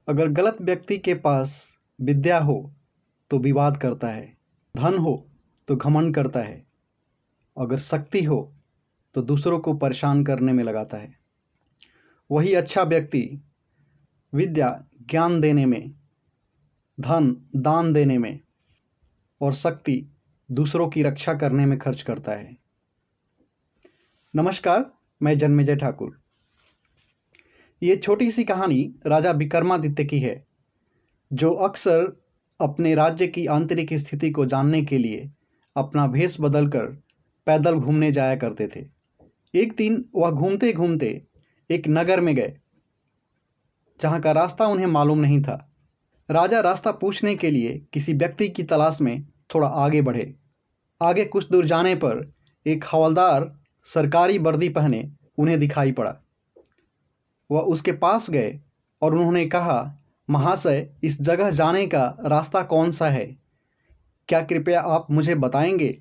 अगर गलत व्यक्ति के पास विद्या हो तो विवाद करता है, धन हो तो घमंड करता है, अगर शक्ति हो तो दूसरों को परेशान करने में लगाता है। वही अच्छा व्यक्ति विद्या ज्ञान देने में, धन दान देने में और शक्ति दूसरों की रक्षा करने में खर्च करता है। नमस्कार, मैं जन्मेजय ठाकुर। ये छोटी सी कहानी राजा विक्रमादित्य की है, जो अक्सर अपने राज्य की आंतरिक स्थिति को जानने के लिए अपना भेष बदलकर पैदल घूमने जाया करते थे। एक दिन वह घूमते घूमते एक नगर में गए जहाँ का रास्ता उन्हें मालूम नहीं था। राजा रास्ता पूछने के लिए किसी व्यक्ति की तलाश में थोड़ा आगे बढ़े। आगे कुछ दूर जाने पर एक हवलदार सरकारी वर्दी पहने उन्हें दिखाई पड़ा। वह उसके पास गए और उन्होंने कहा, महाशय, इस जगह जाने का रास्ता कौन सा है? क्या कृपया आप मुझे बताएंगे?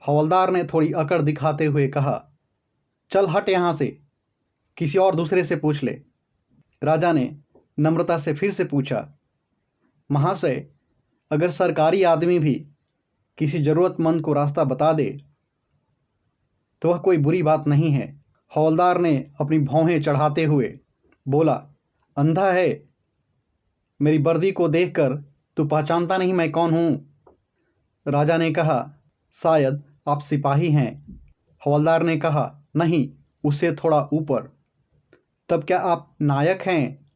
हवलदार ने थोड़ी अकड़ दिखाते हुए कहा, चल हट यहाँ से, किसी और दूसरे से पूछ ले। राजा ने नम्रता से फिर से पूछा, महाशय, अगर सरकारी आदमी भी किसी ज़रूरतमंद को रास्ता बता दे तो वह कोई बुरी बात नहीं है। हवलदार ने अपनी भौहें चढ़ाते हुए बोला, अंधा है? मेरी वर्दी को देखकर तू पहचानता नहीं मैं कौन हूँ? राजा ने कहा, शायद आप सिपाही हैं। हवलदार ने कहा, नहीं, उससे थोड़ा ऊपर। तब क्या आप नायक हैं?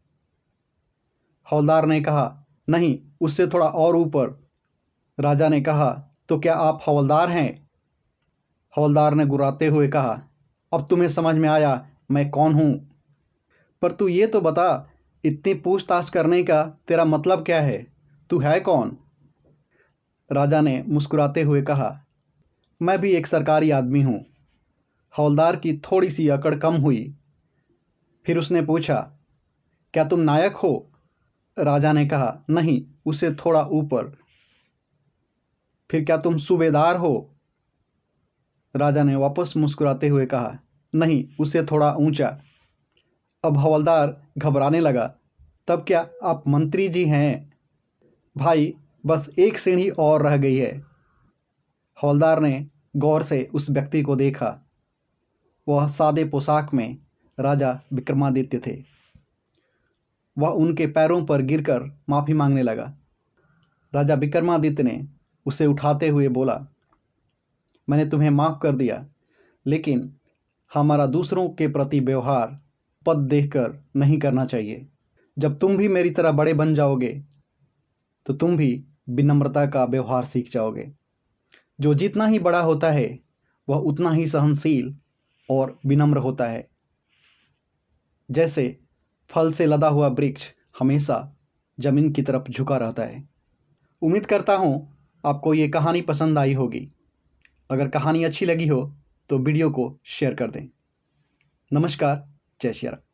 हवलदार ने कहा, नहीं, उससे थोड़ा और ऊपर। राजा ने कहा, तो क्या आप हवलदार हैं? हवलदार ने गुर्राते हुए कहा, अब तुम्हें समझ में आया मैं कौन हूँ। पर तू ये तो बता, इतनी पूछताछ करने का तेरा मतलब क्या है? तू है कौन? राजा ने मुस्कुराते हुए कहा, मैं भी एक सरकारी आदमी हूँ। हवलदार की थोड़ी सी अकड़ कम हुई। फिर उसने पूछा, क्या तुम नायक हो? राजा ने कहा, नहीं, उससे थोड़ा ऊपर। फिर क्या तुम सूबेदार हो? राजा ने वापस मुस्कुराते हुए कहा, नहीं, उससे थोड़ा ऊंचा। अब हवलदार घबराने लगा, तब क्या आप मंत्री जी हैं? भाई, बस एक सीढ़ी और रह गई है। हवलदार ने गौर से उस व्यक्ति को देखा। वह सादे पोशाक में राजा विक्रमादित्य थे। वह उनके पैरों पर गिरकर माफ़ी मांगने लगा। राजा विक्रमादित्य ने उसे उठाते हुए बोला, मैंने तुम्हें माफ़ कर दिया, लेकिन हमारा दूसरों के प्रति व्यवहार पद देखकर नहीं करना चाहिए। जब तुम भी मेरी तरह बड़े बन जाओगे तो तुम भी विनम्रता का व्यवहार सीख जाओगे। जो जितना ही बड़ा होता है वह उतना ही सहनशील और विनम्र होता है। जैसे फल से लदा हुआ वृक्ष हमेशा जमीन की तरफ झुका रहता है। उम्मीद करता हूँ आपको ये कहानी पसंद आई होगी। अगर कहानी अच्छी लगी हो तो वीडियो को शेयर कर दें। नमस्कार, जय श्री राम।